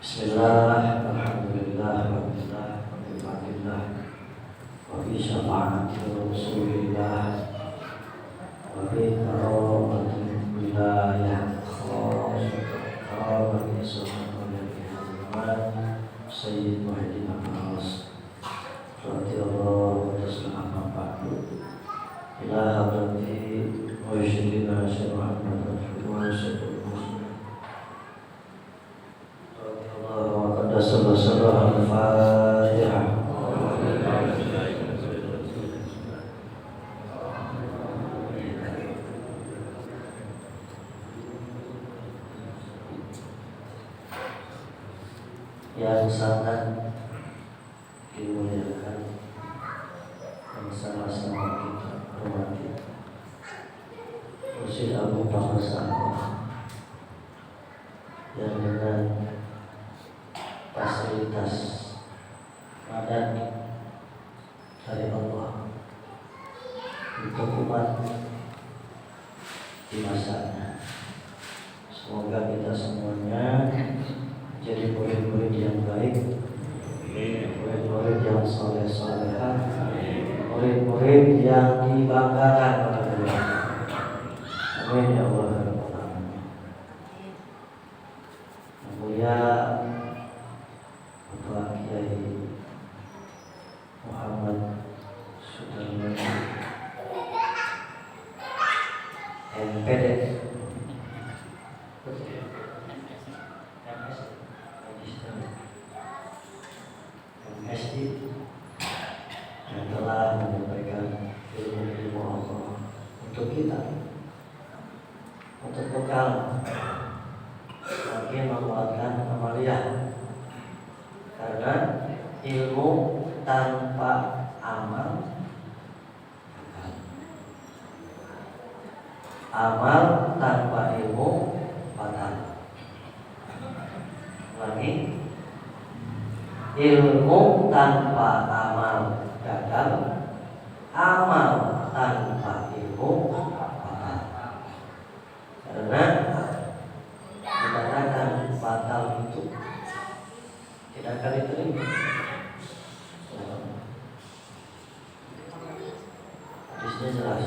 Bismillah, alhamdulillah, alhamdulillah, wa bi syafa'ati Rasulillah, wa bi karamatin wilayah khawatir Muhammad Sayyid Muhyiddin Abbas radhiyallahu ta'ala anhu ila hadrati Muhyiddin Syarah Muhammad Rasulullah Al-Fatihah. Yang sangat dimuliakan dan sama-sama kita hormati Mursyid Abu Bakar Sa'ad yang dengan fasilitas padat dari Allah untuk umat di masanya. Semoga kita semuanya jadi murid-murid yang baik, murid-murid yang soleh-solehah, murid-murid yang dibanggakan oleh Allah. Amin ya Allah. Mulia Bapak Kiai Muhammad Sudarman MPD MSD yang telah menyampaikan ilmu Allah untuk kita, untuk bekal makin menguatkan amalia. Karena ilmu tanpa amal, amal tanpa ilmu batal. Lagi, ilmu tanpa amal gagal, amal tanpa ilmu batal. Karena dikatakan batal itu tidak akan diterima. Hadisnya jelas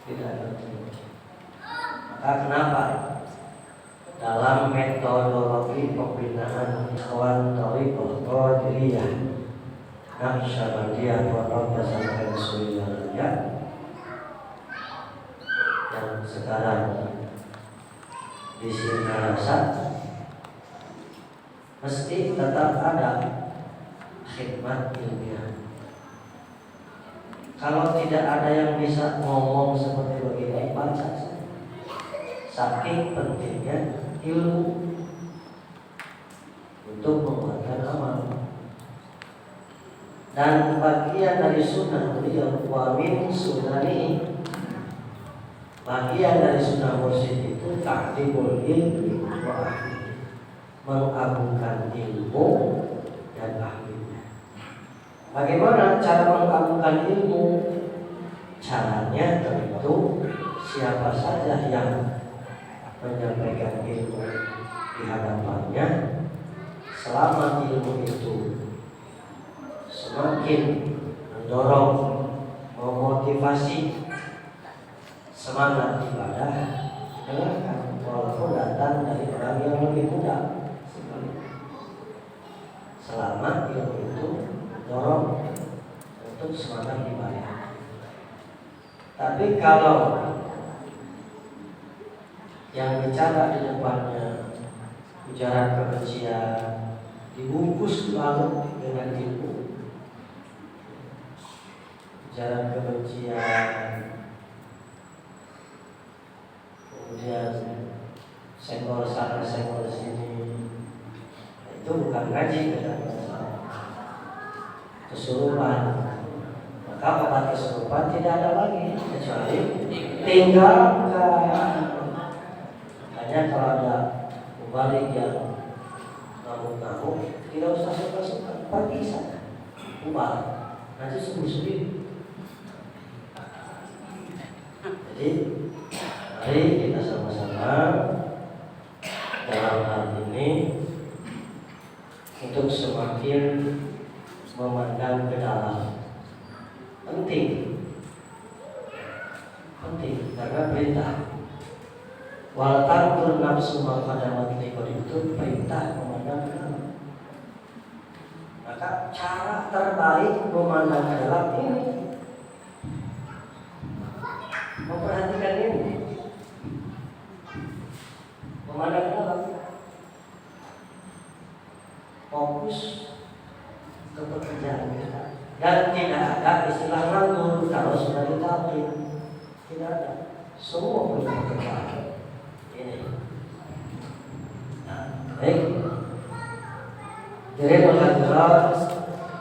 tidak akan diterima. Maka kenapa dalam metodologi pembinaan ikhwan thariqah qadiriyah Naqsyabandiyah Pondok Pesantren Suryalaya yang sekarang di Sinarasa mesti tetap ada khidmat ilmiah. Kalau tidak ada yang bisa ngomong seperti begini, baca saja. Saking pentingnya ilmu untuk menguatkan amal. Dan bagian dari sunnah beliau, wa min sunani, bagian dari sunnah mursyid itu ta'dibul ilmi wa ahli, mengagungkan ilmu dan ahlinya. Bagaimana cara mengagungkan ilmu? Caranya tentu siapa saja yang menyampaikan ilmu di hadapannya, selama ilmu itu semakin mendorong, memotivasi semangat ibadah, dengarkan walaupun datang dari orang yang lebih muda. Selama ilmu itu dorong untuk semangat ibadah. Tapi kalau yang bicara di depannya ujaran kebencian dibungkus lalu dengan ilmu, ujaran kebencian, kemudian senggol sana senggol sini, itu bukan ngaji, kesurupan. Maka obat kesurupan tidak ada lagi kecuali tinggalkan. Makanya kalau ada mubalik yang ngamuk-ngamuk, tidak usah suka-suka, pergi sana, ubah, nanti sembuh-sembuh. Jadi mari kita sama-sama dalam hal ini untuk semakin memandang ke dalam. Penting karena perintah. Wal tanzur nafsu ma qaddamat lighad itu perintah memandang ke dalam. Maka cara terbaik memandang ke dalam ini, memperhatikan ini, memandang ke dalam, fokus ke pekerjaan kita. Dan tidak ada istilah nganggur kalau sudah ditalkin. Tidak ada. Semua punya pekerjaan. Ini. Nah, baik. Jadi menghadirat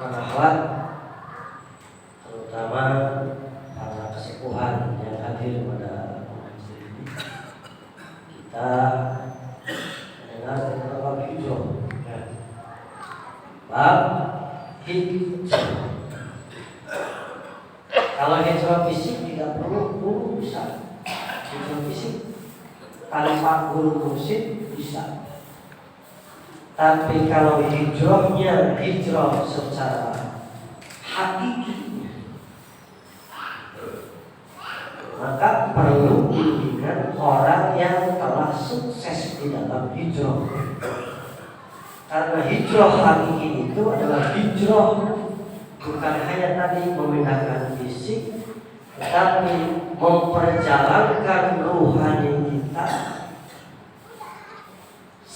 menahwat, terutama para kesepuhan yang hadir pada majelis ini, kita mendengar tentang bab hijrah. Bab hijrah. Kalau hijrah fisik tidak perlu guru bisa. Hijrah fisik tanpa guru mursyid bisa. Tapi kalau hijrahnya hijrah secara hakiki, maka perlu bimbingan orang yang telah sukses di dalam hijrah. Karena hijrah hakiki itu adalah hijrah bukan hanya tadi memindahkan fisik, tetapi memperjalankan rohani kita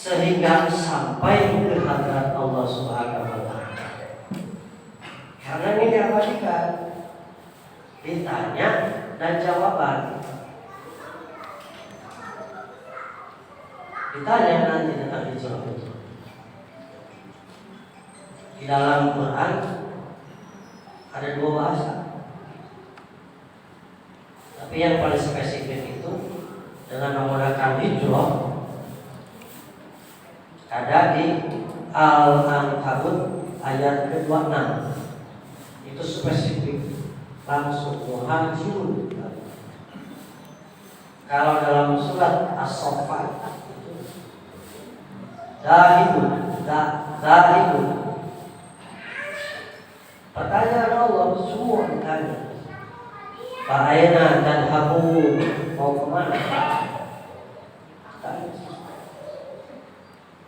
sehingga sampai ke hadirat Allah Subhanahu wa taala. Karena ini diabadikan, ditanya dan jawaban. Ditanya nanti tentang hijrah itu. Di dalam Quran ada 2 bahasa. Tapi yang paling spesifik itu dengan menggunakan hijrah ada di Al-Ankabut ayat ke-26. Itu spesifik, langsung muhajirun. Kalau dalam surat As-Saffat itu Zahidun. Pertanyaan Allah semua ditanya. Fa'aina tadhabun, mau kemana?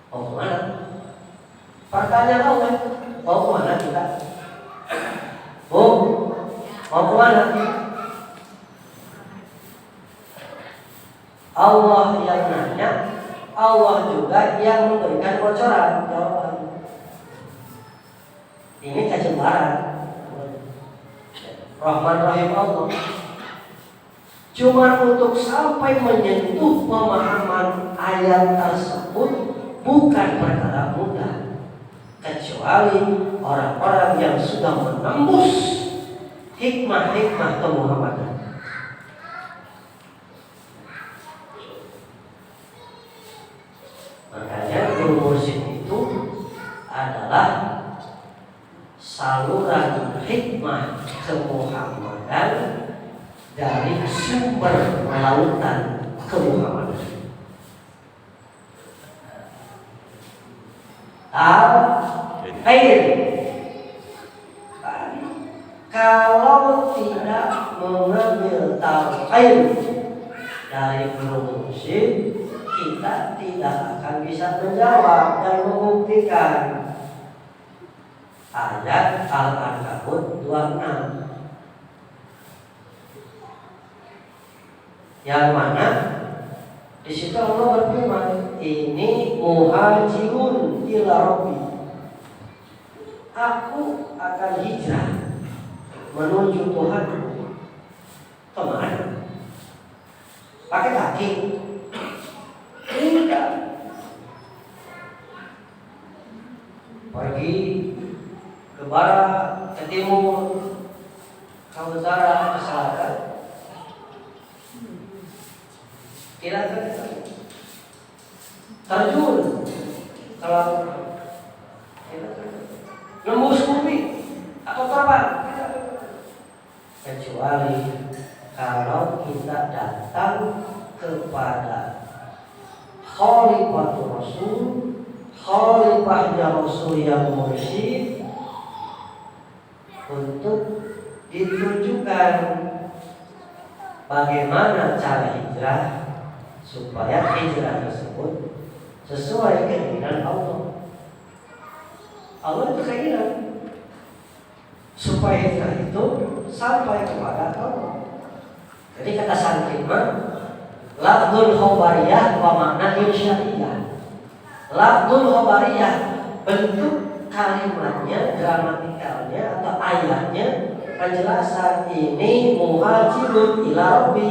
Mau kemana? Pertanyaan Allah, mau kemana kita? Mau kemana? Allah yang nanya, Allah juga yang memberikan bocoran jawaban. Ini kecembaran. Rahman Rahim Allah. Cuma untuk sampai menyentuh pemahaman ayat tersebut bukan perkara mudah, kecuali orang-orang yang sudah menembus hikmah-hikmah kemuhammadan. Makanya guru mursyid itu adalah saluran hikmah kemuhammadan dari sumber lautan kemuhammadan. Al-Air. Kalau tidak mengambil al-Air dari guru mursyid, kita tidak akan bisa menjawab dan membuktikan ayat Al-Ankabut 26 yang mana di situ Allah berfirman, ini muhajirun ila rabbi, aku akan hijrah menuju Tuhan. Kemana? Pakai kaki? Tidak. Pergi ke barat, ke timur, ke utara, ke selatan. Kira-kira terjun kalau nembus bumi atau terbang, kecuali kalau kita datang kepada Khalifatul Rasul, Khalid rupanya Rasul yang mursyid untuk ditunjukkan bagaimana cara hijrah supaya hijrah tersebut sesuai keinginan Allah. Allah itu keinginan supaya hijrah itu sampai kepada Allah. Jadi kata santri mah lafdzul khabariyah wa makna irsyadiyah. Lafdzul khabariyah bentuk kalimatnya, gramatikalnya atau ayatnya penjelasan ini muhajirun ila rabbi.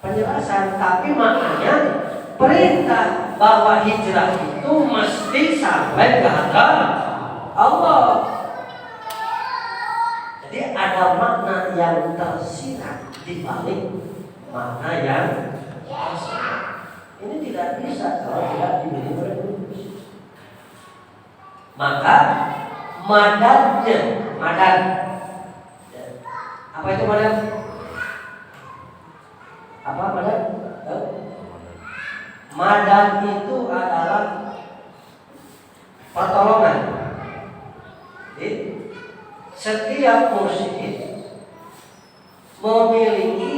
Penjelasan, tapi maknanya perintah bahwa hijrah itu mesti sampai ke hadapan Allah. Jadi ada makna yang tersirat di balik makna yang tersirat. Ini tidak bisa kalau tidak dimiliki oleh manusia. Maka madadnya, madad. Apa itu madad? Apa madad? Madad itu adalah pertolongan. Jadi, setiap mursyid memiliki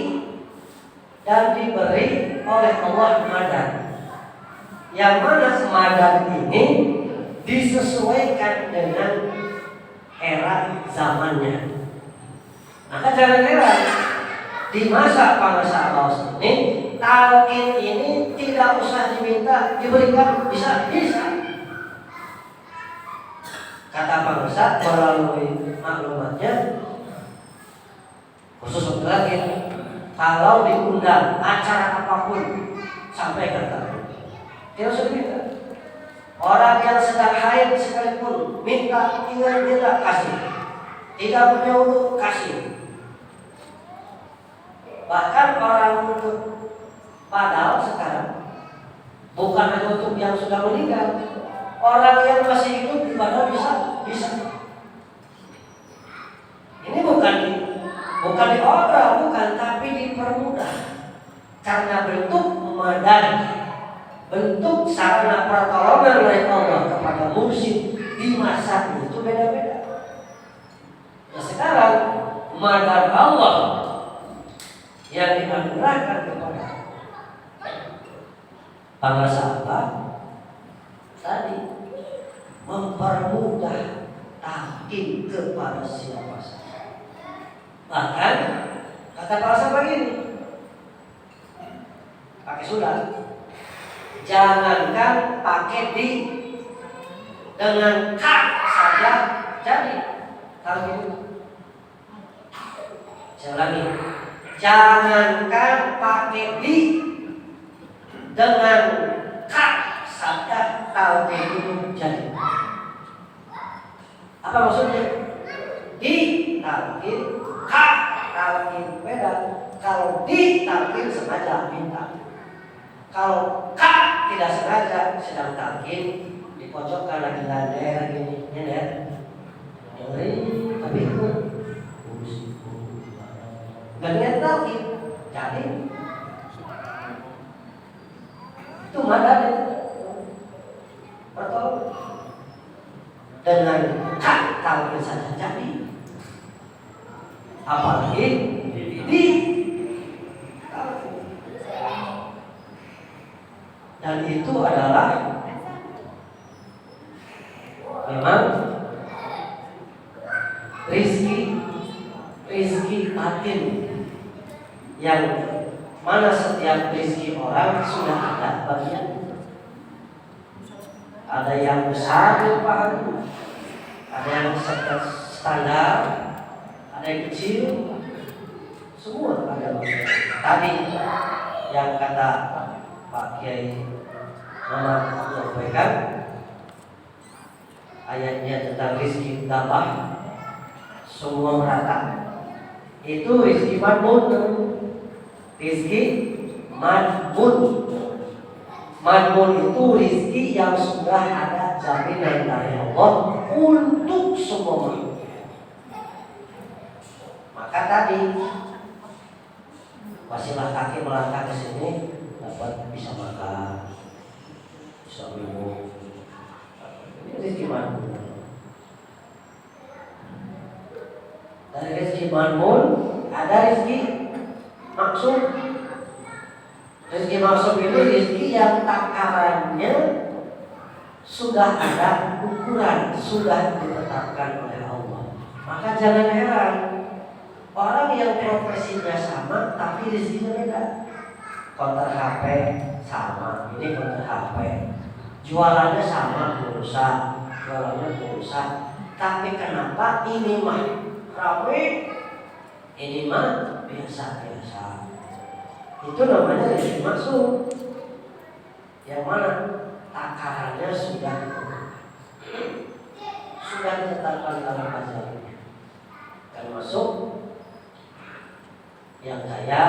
dan diberi oleh Allah madad. Yang mana madad ini disesuaikan dengan era zamannya. Maka jangan heran di masa bangsa Laos ini talqin ini tidak usah diminta diberikan, bisa. Kata bangsa melalui maklumatnya khusus untuk lagi, kalau diundang acara apapun sampaikan talqin. Tidak usah diminta. Orang yang sedang haid sekalipun minta ingin tidak kasih, tidak punya wudu kasih. Bahkan orang untuk padahal sekarang bukan hanya untuk yang sudah meninggal, orang yang masih hidup ibadah bisa. Ini bukan diobrol, bukan, tapi dipermudah karena bentuk madad, bentuk sarana pertolongan oleh Allah kepada mursyid di masa itu beda-beda. Nah sekarang madad Allah yang dianugerahkan kepada bangsa apa? Tadi mempermudah talqin kepada siapa saja. Bahkan kata bahasa begini, pakai sudah, jangankan pakai di, dengan ka saja jadi talqin. Saya ulangi, jangankan pakai di, dengan ka saja talqin itu jadi. Apa maksudnya? Di talqin, ka talqin beda. Kalau di talqin sengaja minta. Kalau ka tidak sengaja sedang talqin dipojokkan lagi lander gini, nyender. Tapi itu gak niat talqin, jadi itu madad itu pertolongan. Dengan ka talqin saja jadi, apalagi di talqin. Dan itu adalah memang rizki batin yang mana setiap rizki orang sudah ada bagian. Ada yang besar dipahami, ada yang standar, ada yang kecil, semua ada bagian. Tadi yang kata Pak Kiai Muhammad menyampaikan ayatnya tentang rizki tambah semua merata, itu rizki madmun. Rizki madmun, madmun itu rizki yang sudah ada jaminan dari Allah untuk semua makhluk. Maka tadi wasilah kaki melangkah ke sini dapat bisa makan, bisa madmun, ada rezeki maksud. Rezeki maksud itu rezeki yang takarannya sudah ada ukuran, sudah ditetapkan oleh Allah. Maka jangan heran orang yang profesinya sama tapi rezekinya beda. Konter HP sama, ini konter HP. Jualannya sama, pulsa, jualannya pulsa. Tapi kenapa ini mah ramai, ini mah biasa-biasa? Itu namanya rezeki maksud. Yang mana takarannya sudah ditetapkan dalam ajalnya. Termasuk yang kaya,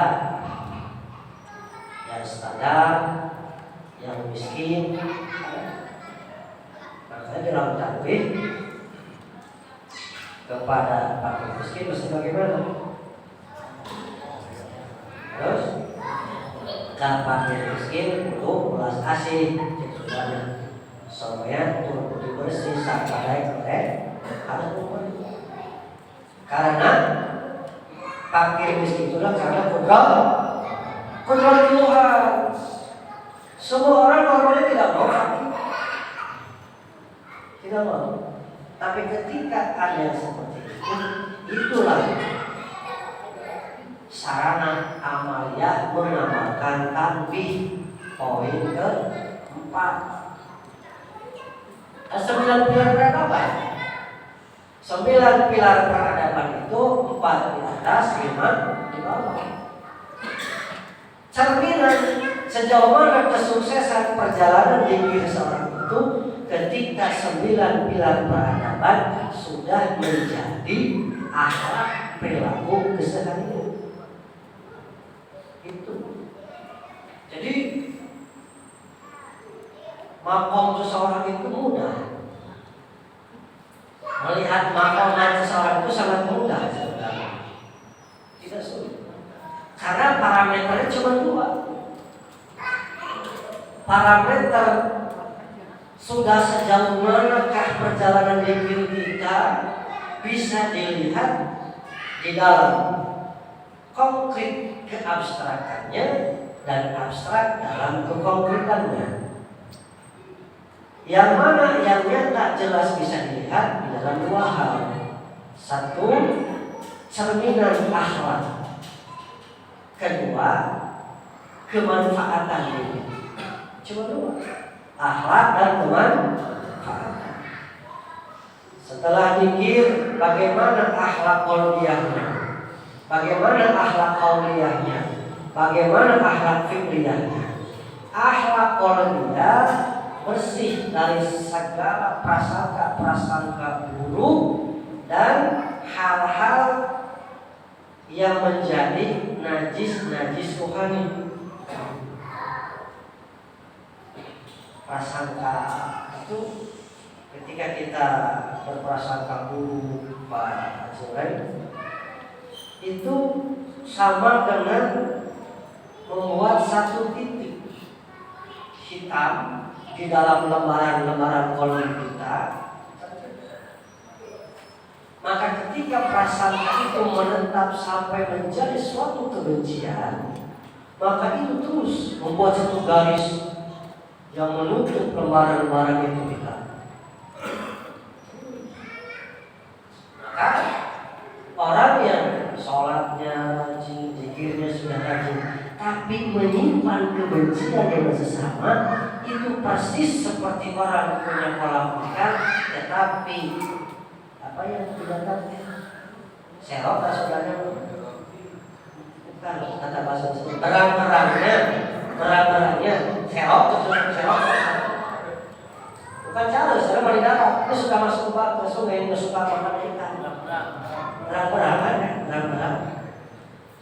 yang standar, yang miskin. Makanya dalam takwid kepada fakir miskin mesti bagaimana? Terus fakir miskin untuk belas asih sudahnya supaya tubuh bersih sampai ada tubuh. Karena fakir miskin itu karena kodrat Tuhan. Semua orang normalnya tidak mau fakir, tidak mau. Tapi ketika ada yang seperti itu, itulah sarana amalia mengamalkan tanbih poin keempat. 9 pilar peradaban. 9 pilar peradaban itu 4 di atas, 5 di bawah. Cerminan sejauh mana kesuksesan perjalanan diri seorang itu ketika 9 pilar peradaban sudah menjadi akhlak perilaku keseharian. Itu. Jadi makom seseorang itu mudah. Melihat makoman seseorang itu sangat mudah sebenarnya. Tidak sulit. Karena parameternya cuma 2. Parameter sudah sejauh manakah perjalanan diri kita bisa dilihat di dalam konkret keabstrakannya dan abstrak dalam kekonkretannya. Yang mana yang nyata jelas bisa dilihat di dalam 2 hal. 1, cerminan akhlak. 2, kemanfaatan diri. Cuma 2, akhlak dan kemanfaatan. Setelah dikir bagaimana akhlak qauliyahnya, bagaimana akhlak qauliyahnya, bagaimana akhlak fikriyahnya. Akhlak qauliyah bersih dari segala prasangka buruk dan hal-hal yang menjadi najis rohani. Prasangka itu ketika kita berprasangka buruk pada Zulai itu sama dengan membuat satu titik hitam di dalam lembaran-lembaran kolom kita. Maka ketika prasangka itu menetap sampai menjadi suatu kebencian, maka itu terus membuat satu garis yang menutup lembaran-lembaran itu kita. Maka orang yang sholatnya rajin, zikirnya sudah rajin, tapi menyimpan kebencian dengan sesama, itu persis seperti orang punya kolam ikan, tetapi apa yang didatangnya serok saudaranya bukan kata bahasa terang-terangnya serok bukan cara saya mau di darat, dia suka masuk ke sungai, dia suka makan ikan, terang-terang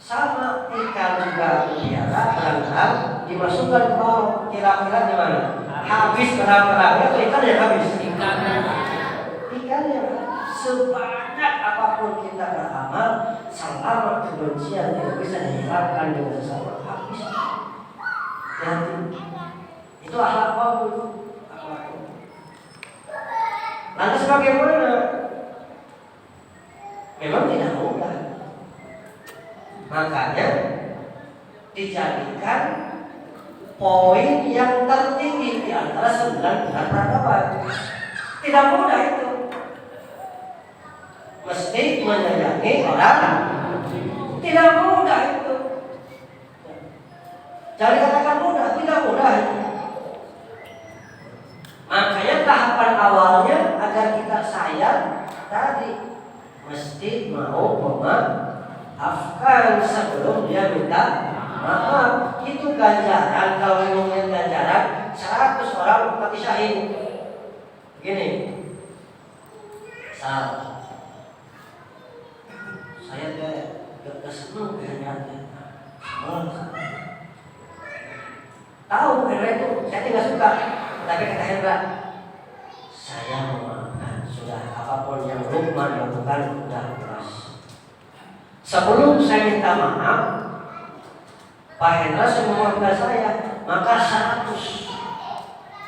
sama ikan juga biara terang-terang dimasukkan ke bawah, kira-kira di mana? Habis terang-terangnya itu ikan yang habis. Ikan yang sebanyak apapun kita beramal, selama kebencian tidak bisa dihilangkan dengan sesama, habis. Jadi itu akhlak bagus. Lantas bagaimana? Memang tidak mudah. Makanya dijadikan poin yang tertinggi di antara 9 pilar peradaban. Tidak mudah itu. Mesti menyayangi orang. Tidak mudah itu. Jangan dikatakan mudah, tidak mudah itu. Makanya tahapan awalnya agar kita sayang tadi mesti mau memaafkan sebelum dia minta maaf. Itu ganjaran. Kalau ngomongin ganjaran 100 orang mati syahid. Begini, saya gak seneng ganjaran. Tahu Hendra itu saya tidak suka, tapi kata Hendra, saya memaafkan sudah, apapun yang Lukman lakukan sudah ikhlas. Sebelum saya minta maaf, Pak Hendra sudah memaafkan saya, maka 100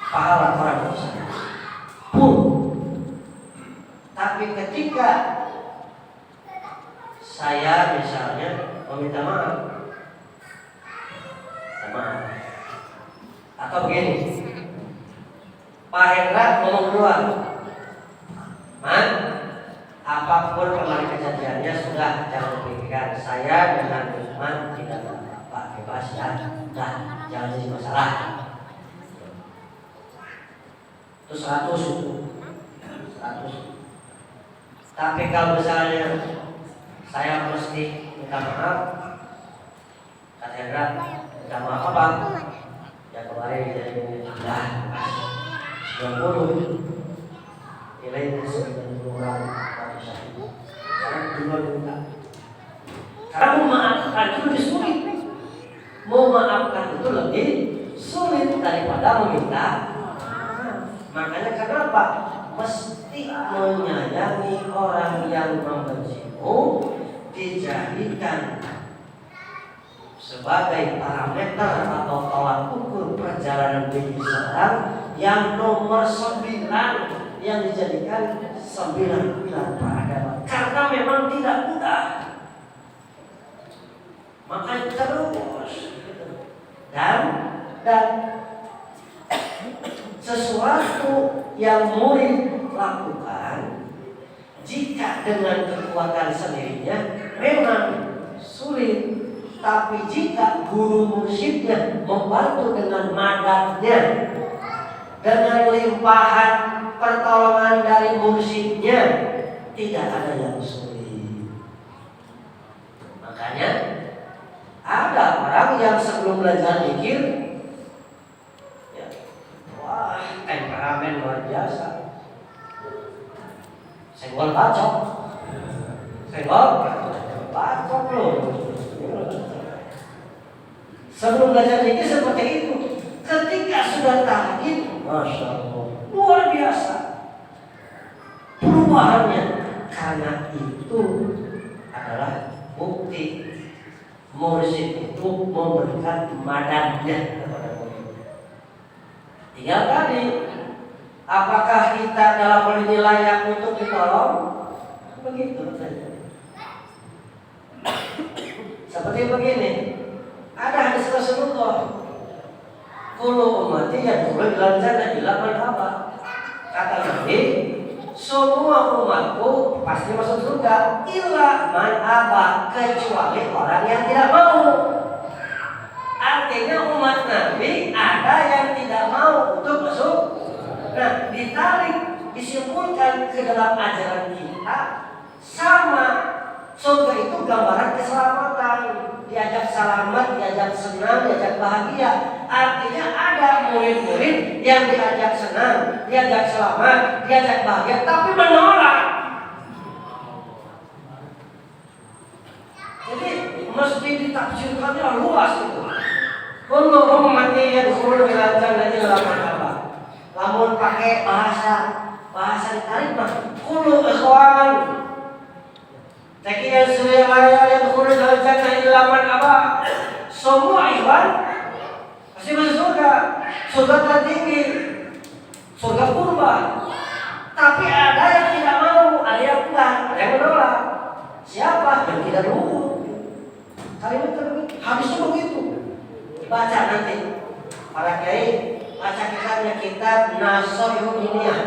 pahala orang dosa pun. Tapi ketika saya misalnya meminta maaf, atau begini, Pak Hendra ngomong keluar, Man, apapun kemarin kejadiannya sudah, jangan pikirkan. Saya dengan Lukman tidak apa-apa, bebas ya, sudah, jangan jadi masalah. Itu 100 itu, 100. Tapi kalau misalnya saya mesti minta maaf, kata Hendra, minta maaf apa? Ya kemarin jadi sudah 90 nilainya 90 orang mati syahid. Sekarang juga minta. Karena memaafkan itu lebih sulit. Memaafkan itu lebih sulit daripada meminta. Makanya kenapa? Mesti menyayangi orang yang membencimu dijadikan sebagai parameter atau tolak ukur perjalanan bagi seorang yang nomor 9 yang dijadikan 9 pilar peradaban. Karena memang tidak mudah. Makanya terus dan sesuatu yang murid lakukan jika dengan kekuatan sendirinya memang sulit. Tapi jika guru mursyidnya membantu dengan madadnya, dengan limpahan pertolongan dari mursyidnya, tidak ada yang sulit. Makanya ada orang yang sebelum belajar zikir, ya, wah temperamen luar biasa, senggol bacok loh. Sebelum belajar zikir seperti itu. Ketika sudah tahlil, Masya Allah, luar biasa perubahannya. Karena itu adalah bukti mursyid itu memberikan madadnya kepada murid. Tinggal tadi, apakah kita dalam hal ini layak untuk ditolong? Begitu saja. Seperti begini. Ada hadis Rasulullah, kullu ummati yadkhulul jannata illa man aba. Kata Nabi, semua umatku pasti masuk surga illa man aba, kecuali orang yang tidak mau. Artinya umat Nabi ada yang tidak mau untuk masuk. Nah, ditarik, disimpulkan ke dalam ajaran kita sama. Surga itu gambaran keselamatan. Diajak selamat, diajak senang, diajak bahagia. Artinya ada murid-murid yang diajak senang, diajak selamat, diajak bahagia, tapi menolak. Jadi mesti ditafsirkannya luas itu. Kullu ummatin yadkhuluna ilal jannati illa man aba. Lamun pakai bahasa ditarik mah kullu ikhwan. Takiya suraya yadkhulul jannah illa man aba. Semua ikhwan pasti masuk surga. Surga tertinggi, surga purba. Tapi ada yang tidak mau, ada yang enggak, ada yang menolak. Siapa? Yang tidak mau. Baca nanti para kiai, baca kitabnya, kitab Nashihul Ilmiah.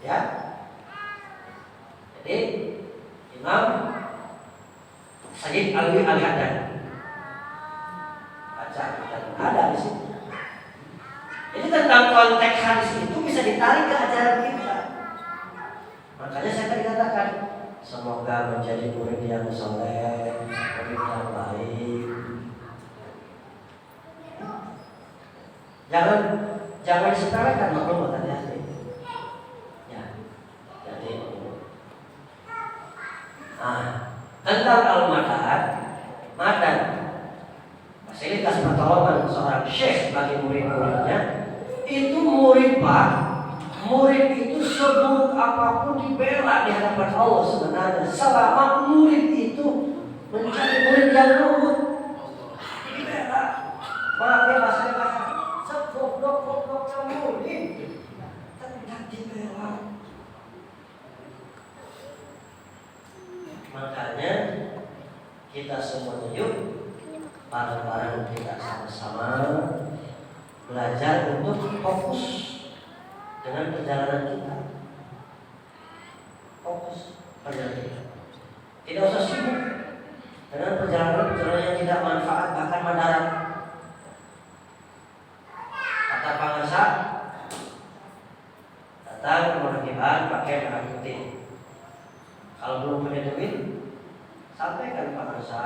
Ya. Jadi Imam Sayyid Alwi Al-Haddad. Baca, ada di sini. Jadi tentang konteks hadis itu bisa ditarik ke ajaran kita. Makanya saya tadi katakan, semoga menjadi murid yang soleh, murid yang baik. Jangan disepelekan maklumat hati-hati. Ya, jadi tentang al-madad, madad, fasilitas pertolongan seorang syekh bagi murid-muridnya, itu murid pak. Murid itu seburuk apapun dibela di hadapan Allah sebenarnya, selama murid itu mencari murid yang lembut, dibela. Maaf ya bahasanya kasar, segoblok-gobloknya murid tetap dibela. Makanya kita semuanya yuk bareng-bareng kita sama-sama belajar untuk fokus dengan perjalanan kita. Fokus perjalanan kita. Tidak usah sibuk dengan perjalanan yang tidak manfaat, bahkan madarat. Kata Pangasa, datang ke Munakiban pakai merah putih. Kalau belum punya duit, sampaikan Pangasa.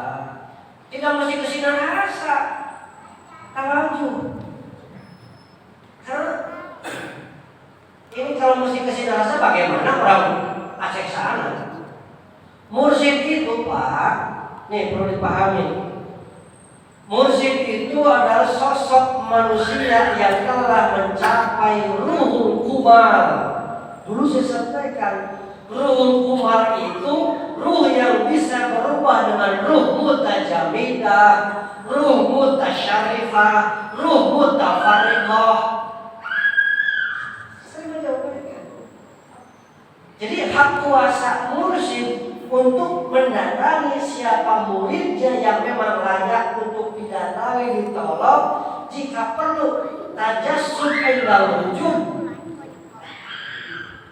Tidak mesti kesinar rasa, tawajuh. Karena ini kalau mesti kesinar rasa, bagaimana orang Aceh sana? Mursyid itu pak, nih perlu dipahami. Mursyid itu adalah sosok manusia yang telah mencapai ruhul kumal. Dulu saya sampaikan, ruhul kumal itu ruh yang bisa berubah dengan ruh mutajamidah, ruh mutasyarifah, ruh mutafarriqah. Jadi hak kuasa mursyid untuk mendatangi siapa muridnya yang memang layak untuk didatangi, ditolong, jika perlu tajassum indal wujud.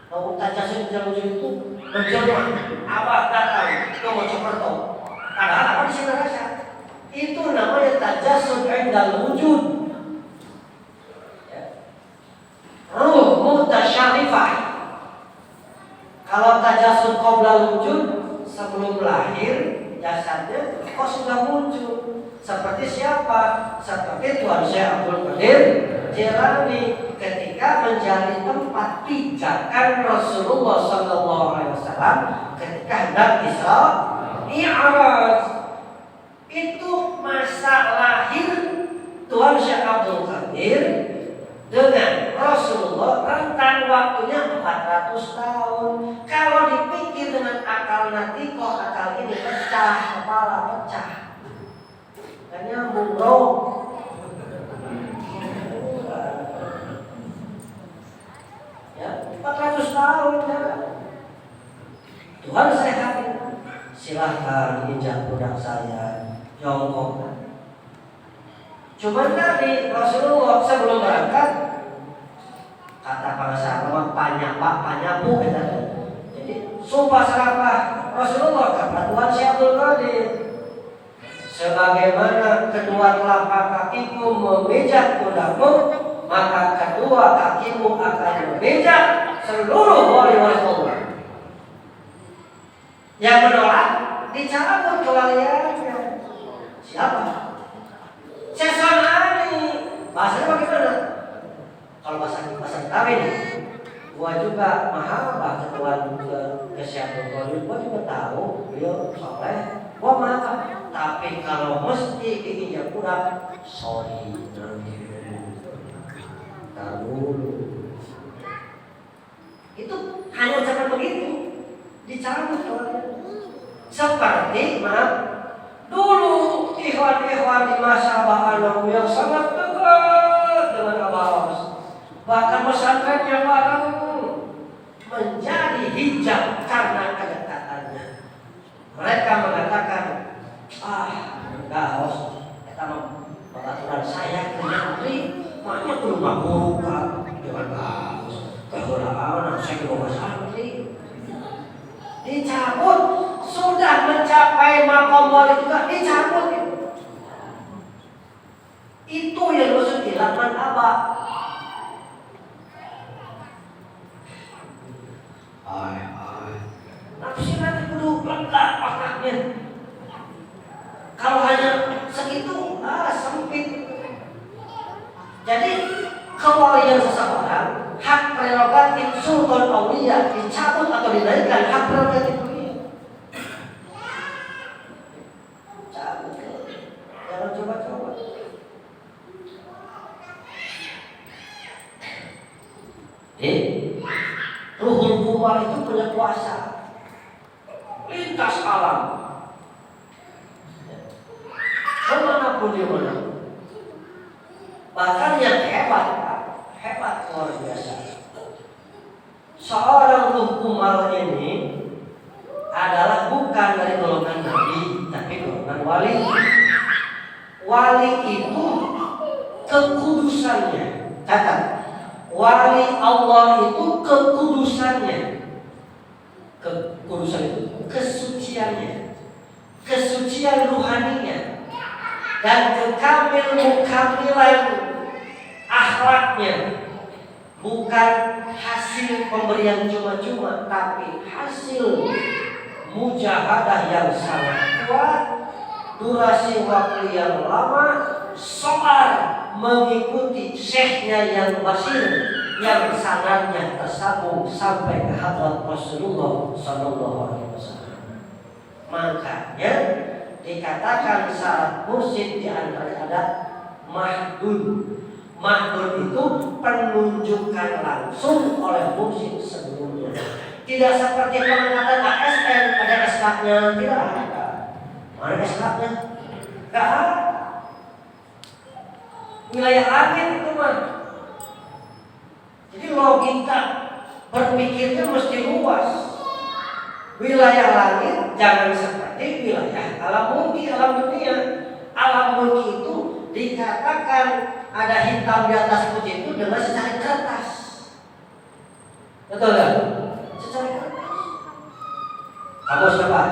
Kalau tajassum indal wujud itu berjamaah, abah datang ke Mojokerto, padahal apa di sini rasa? Itu namanya tajassum indal wujud. Ruh mutasyarifah. Kalau tajasud qabla wujud, sebelum lahir jasadnya kok sudah muncul. Seperti siapa? Seperti Tuan Syekh Abdul Qadir Jilani ketika menjadi tempat pijakan Rasulullah SAW ketika hendak Isra Mi'raj. Itu masa lahir Tuan Syekh Abdul Qadir dengan Rasulullah rentang waktunya 400 tahun. Kalau dipikir dengan akal nanti, kok akal ini pecah, kepala pecah, kan nyambung bro. Ya, 400 tahun ya. Tuhan sehat, silahkan injak pundak saya, jongkok. Cuman tadi Rasulullah sebelum berangkat kata para sahabat panyapu kata. Jadi sumpah serapah Rasulullah kata Tuhan Syekh Abdul Qadir, sebagaimana kedua telapak kakiku memijak pundakmu, maka kedua kakimu akan memijak seluruh wali-wali Allah. Yang menolak dicabut kelalaiannya. Siapa? Sesonani. Bahasanya bagaimana? Kalau bahasa kami nih, gua juga mahal bahasa Tuhan ke Syekh Abdul, gua juga tahu beliau soleh, gua mahal. Tapi kalau mesti diinjak pudak, sorry, tahu. Itu hanya ucapan begitu, dicabut oleh. Seperti dulu ikhwan-ikhwan di masa Ba'anamu yang sangat dekat dengan Abbas, bahkan pesantrennya bareng menjadi hijab karena kedekatannya. Mereka mengatakan, enggak harus kita babaturan kudu mamuka dengan bagus. Kehelaan saya juga santri. Dicabut, sudah mencapai makom wali juga dicabut itu. Itu yang maksud hilangkan apa? Nafsi nanti kudu lengkap akhlaknya. Kalau hanya segitu, sempit. Jadi kewalian seseorang, hak prerogatif sultan aulia dicabut atau dinaikkan hak prerogatif dunia. Cabut, jangan coba-coba. Ruhul Kumal itu punya kuasa lintas alam, kemanapun dia mana. Bahkan yang hebat luar biasa. Seorang Ruh Kumal ini adalah bukan dari golongan nabi, tapi golongan wali. Wali itu kekudusannya. Catat. Wali Allah itu kekudusannya. Kekudusan itu kesuciannya, kesucian ruhaninya, dan mukamilan akhlaknya. Bukan hasil pemberian cuma-cuma, tapi hasil mujahadah yang sangat kuat, durasi waktu yang lama, soal mengikuti syekhnya yang basir, yang sanadnya tersambung sampai ke hadrat Rasulullah Sallallahu Alaihi Wasallam. Makanya dikatakan syarat mursyid di antaranya ada mahdud. Mahdud itu penunjukan langsung oleh mursyid sebelumnya. Tidak seperti pengangkatan ASN, ada SK-nya, tidak ada. Mana SK-nya? Tidak ada. Wilayah langit itu mah. Jadi logika berpikirnya mesti luas. Wilayah langit jangan seperti wilayah alam mulki, alam dunia. Alam mulki itu dikatakan ada hitam di atas putih itu dengan secari kertas. Betul kan? Secari kertas. Kamu siapa?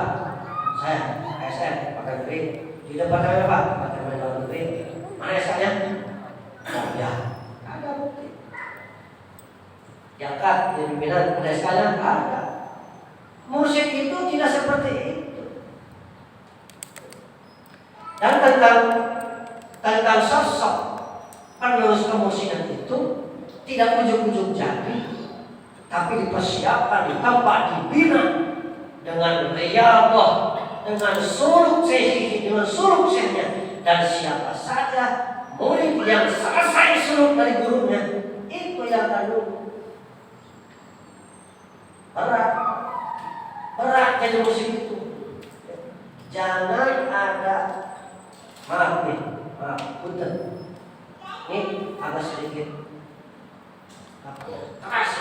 Saya ASN, pakai negeri. Di depan saya Pak, pakai dalam negeri. Mana SK-nya? Oh ya, ada bukti. Jakat di pimpinan ada SK-nya? Ada. Mursyid itu tidak seperti itu. Dan tentang sosok penerus kemursyidaan itu tidak ujung-ujung jadi, tapi dipersiapkan, ditempa, dibina dengan riyadhah, dengan suluk syekh, dengan suluk syekhnya. Dan siapa saja murid yang selesai suluk dari gurunya, itu yang kandung berat jadi musik itu. Jangan ada maaf, punten. Ini agak sedikit keras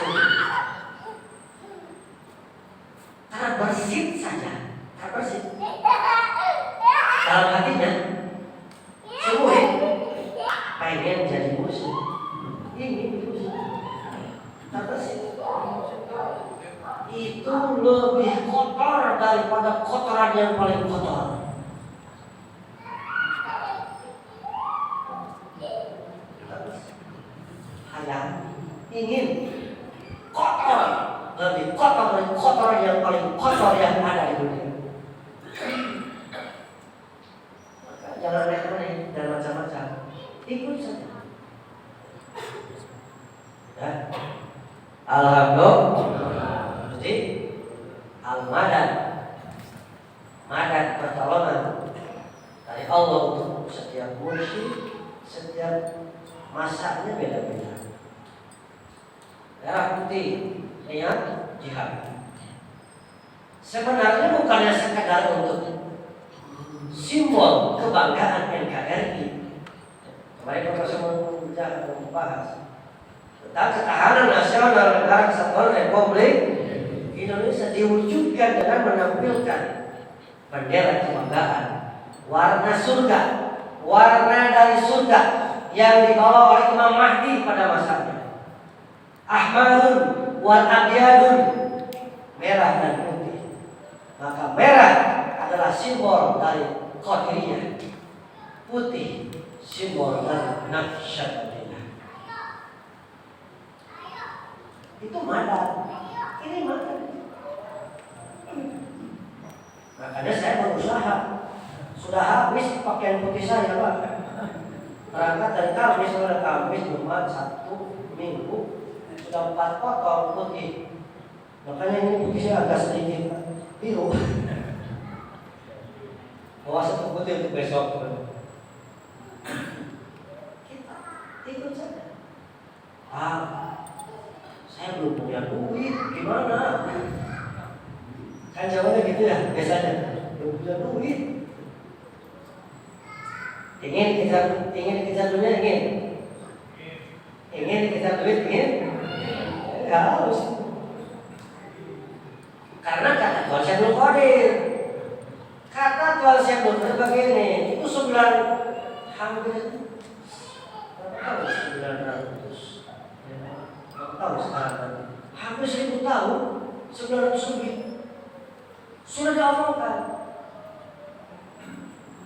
terbersit saja, terbersit dalam hatinya. Semua pengen jadi musik, ini musik terbersit. Itu lebih kotor daripada kotoran yang paling kotor. Hayang ingin kotor, lebih kotor dari kotoran yang paling kotor yang ada di dunia. Maka jangan aneh-aneh dan macam-macam, ikut saja. Ya. Alhamdulillah. Jadi al-madad, madad pertolongan dari Allah untuk setiap mursyid, setiap masanya beda-beda. Darah putih, niat jihad. Sebenarnya bukannya sekadar untuk simbol kebanggaan NKRI. Kemarin Profesor membahas tentang ketahanan nasional negara kesatuan Republik Indonesia diwujudkan dengan menampilkan bendera kebanggaan, warna surga, warna dari surga yang dibawa oleh Imam Mahdi pada masanya. Ahmarun wal abyadun, merah dan putih. Maka merah adalah simbol dari Qadiriyah, putih simbol dari Naqsyabandiyah. Itu madad, ini madad. Makanya saya berusaha. Sudah habis pakaian putih saya, Pak. Berangkat dari Kamis, mulai Kamis, Jumat, Sabtu, Minggu, sudah 4 potong putih. Makanya ini putih saya agak sedikit biru. Bawa satu putih untuk besok. Kita ikut saja. Saya belum punya duit, gimana? Kan jawabannya gitu ya, biasanya belum punya duit. Ingin dikejar dunia, ingin dikejar duit, ya harus. Karena kata Tuhan Syekh Qadir, kata Tuhan Syekh Qadir begini, itu 9 hampir berapa tahun, 900 berapa tahun sekarang, hampir 1000 tahun, 900 lebih sudah diomongkan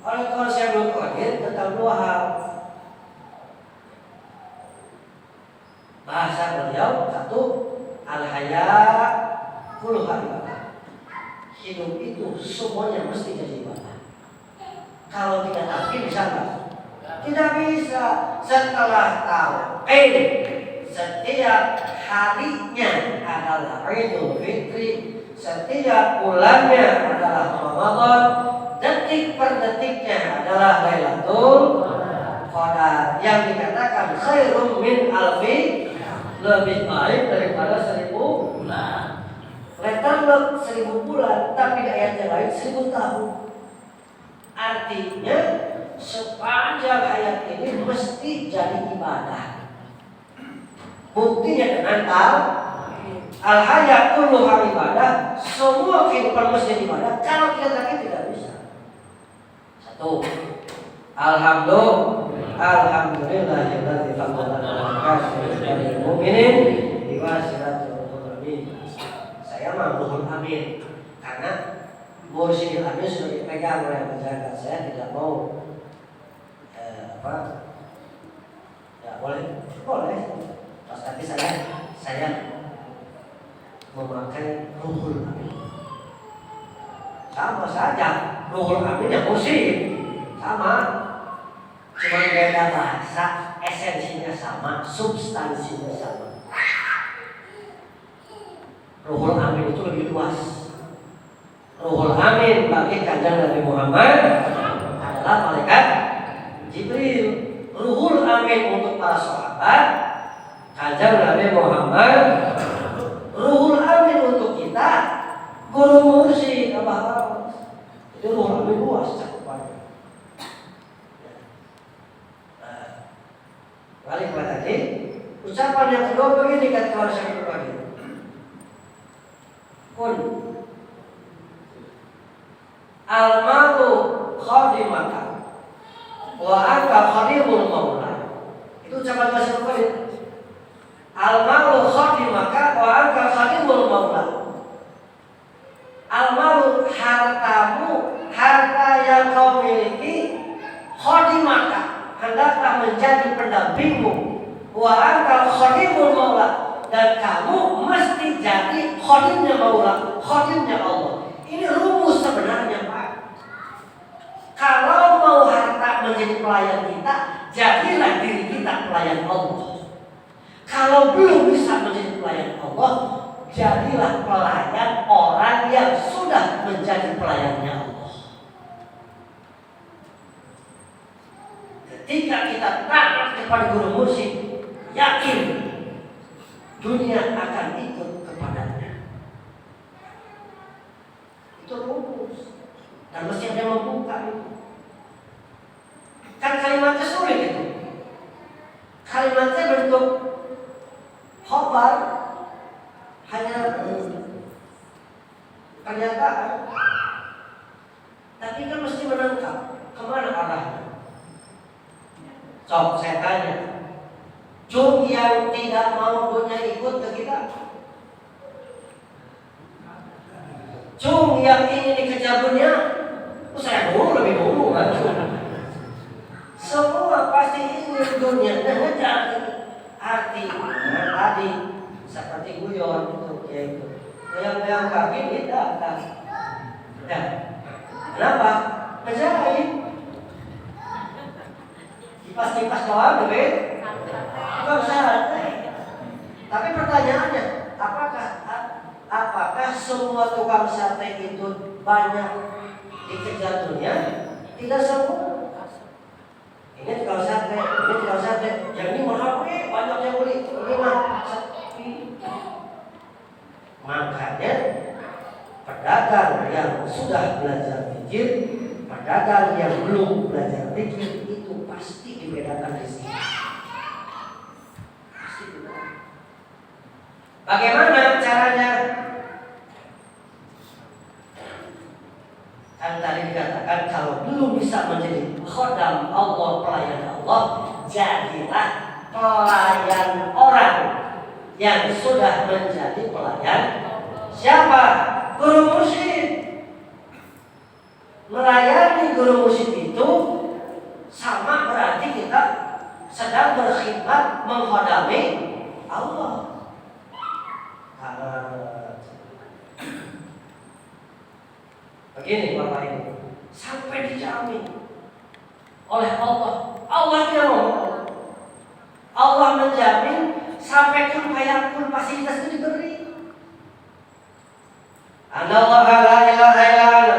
oleh Tuhan Syekh Qadir tentang 2 hal. Bahasa beliau, 1, al-haya kulluha ibadah. Hidup itu semuanya mesti jadi ibadah. Kalau tidak takdir bisa nggak? Tidak bisa. Setelah tauhid, setiap harinya adalah Idul Fitri, setiap bulannya adalah Ramadan, detik per detiknya adalah Lailatul Qadar, yang dikatakan khairum min alfi, lebih baik daripada 1000 bulan. Letter 1000 bulan, tapi di ayat yang lain 1000 tahun. Artinya sepanjang ayat ini mesti jadi ibadah. Buktinya dengan al-haya kulluha ibadah, semua kehidupan mesti ibadah. Kalau tidak takdir tidak bisa. 1. Alhamdulillahilladzi faddalana ala katsiril mu'minin biwasilatil mu'minin. Saya mah mohon amin, karena Mursyidil Amin sudah dipegang oleh masyarakat. Saya tidak mau ya boleh, tapi saya memakai Ruhul Amin. Sama saja, Ruhul Amin yang Mursyid sama, cuma beda bahasa, esensinya sama, substansinya sama. Ruhul Amin itu lebih luas. Ruhul Amin bagi kanjeng Nabi Muhammad adalah malaikat Jibril. Ruhul Amin untuk para sahabat, kanjeng Nabi Muhammad. Ruhul Amin untuk kita, guru mursyid, apa-apa. Itu Ruhul Amin luas cakupannya. Balik ke tadi, ucapan yang kedua begini kata Tuhan Syekh Qadir. Kun al-malu khadimaka wa anta khadimul maula. Itu ucapan Tuhan Syekh Qadir. Al-malu khadimaka wa anta khadimul maula. Al-malu, hartamu, harta yang kau miliki, khadimaka, hendaklah menjadi pendampingmu. Wa anta khadimul maula, dan kamu mesti jadi khadimnya Maula, khadimnya Allah. Ini rumus sebenarnya, Pak. Kalau mau harta menjadi pelayan kita, jadilah diri kita pelayan Allah. Kalau belum bisa menjadi pelayan Allah, jadilah pelayan orang yang sudah menjadi pelayannya Allah. Ketika kita taat kepada guru mursyid, yakin dunia akan ikut kepadanya. Itu rumus. Dan mesti ada yang membuka itu. Kan kalimatnya sulit itu. Kalimatnya bentuk khobar, hanya pernyataan. Tapi kan mesti menangkap kemana arahnya. Sok saya tanya, Cung yang tidak mau dunia ikut ke kita? Cung yang ingin dikejar dunia? Saya dulu, lebih dulu kan. Semua pasti ingin dunia dan ngejar. Artinya tadi seperti guyon itu, yaitu yang kaki tidak kan. Ya. Kenapa? Ngejahit. Kipas-kipas doang, duit. Bukan syarat. Tapi pertanyaannya, apakah semua tukang sate itu banyak dikejar dunia? Tidak semua. Ini tukang sate, yang ini mahal, banyak yang beli. Ini mah sepi. Makanya pedagang yang sudah belajar pikir, pedagang yang belum belajar pikir itu pasti dibedakan di sini. Pasti dibedakan. Bagaimana caranya? Kan tadi dikatakan kalau belum bisa menjadi khodam Allah, pelayan Allah, jadilah pelayan orang yang sudah menjadi pelayan. Siapa? Guru mursyid. Melayani guru mursyid itu sama berarti kita sedang berkhidmat menghodami Allah. Begini Bapak Ibu, sampai dijamin oleh Allah. Allah tidak ngomong. Allah menjamin sampai kun fayakun fasilitas itu diberi. Anallah la ilaha illa ana.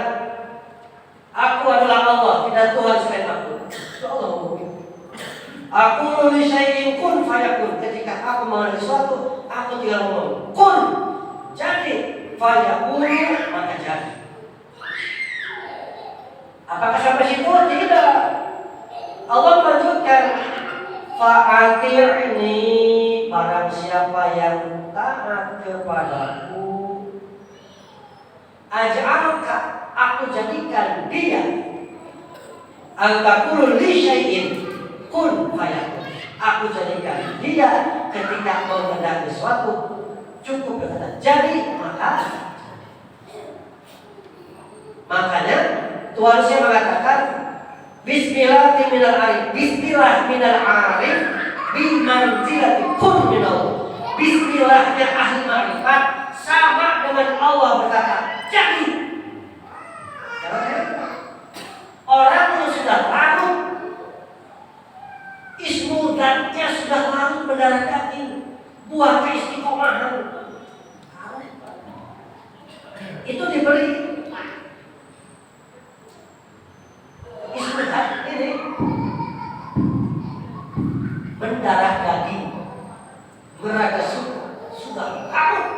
Aku adalah Allah, tidak Tuhan selain aku. Itu Allah ngomong. Aku li syai'in kun fayakun. Ketika aku mengenai sesuatu, aku tinggal ngomong kun, jadi, fayakun, maka jadi. Apakah sampai situ? Tidak. Allah melanjutkan, fa'atirni, barang siapa yang taat kepadaku, aj'alka, aku jadikan dia, antakulu li syai'in kun fayakun. Aku jadikan dia ketika mengendaki sesuatu cukup berkata jadi, makanya Tuhan saya mengatakan Bismillah minal arif, Bismillah minal arif, bimanzilati kun minal. Bismillahnya ahli ma'rifat sama dengan Allah berkata jadi. Orang yang sudah larut, ismu zatnya sudah larut mendarah daging, buah keistiqomahan itu diberi. Ismuhat ini mendarah daging, meraga sudah larut.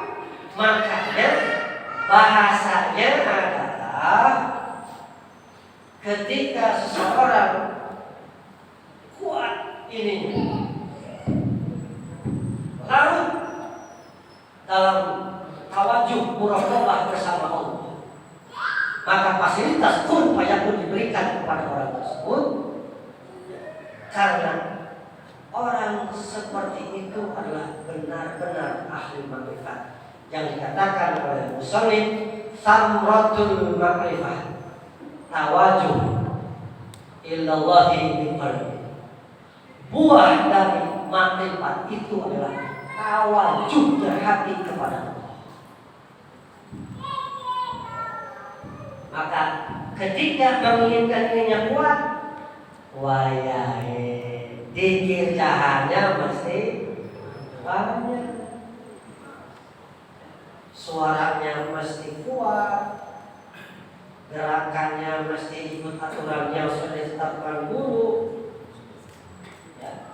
Makanya bahasanya adalah ketika seseorang kuat ini larut dalam tawajuh muraqabah bersama Allah, maka fasilitas kun fayakun diberikan kepada orang tersebut. Karena orang seperti itu adalah benar-benar ahli makrifat yang dikatakan oleh musannif samratul makrifah, tawajuh illallahi biqalbi. Buah dari makrifat itu adalah tawajuhnya hati kepada Allah. Maka ketika menginginkan dirinya kuat, wayahe dikir cahanya mesti banyak, suaranya mesti kuat, gerakannya mesti ikut aturan yang sudah ditetapkan dulu. Ya.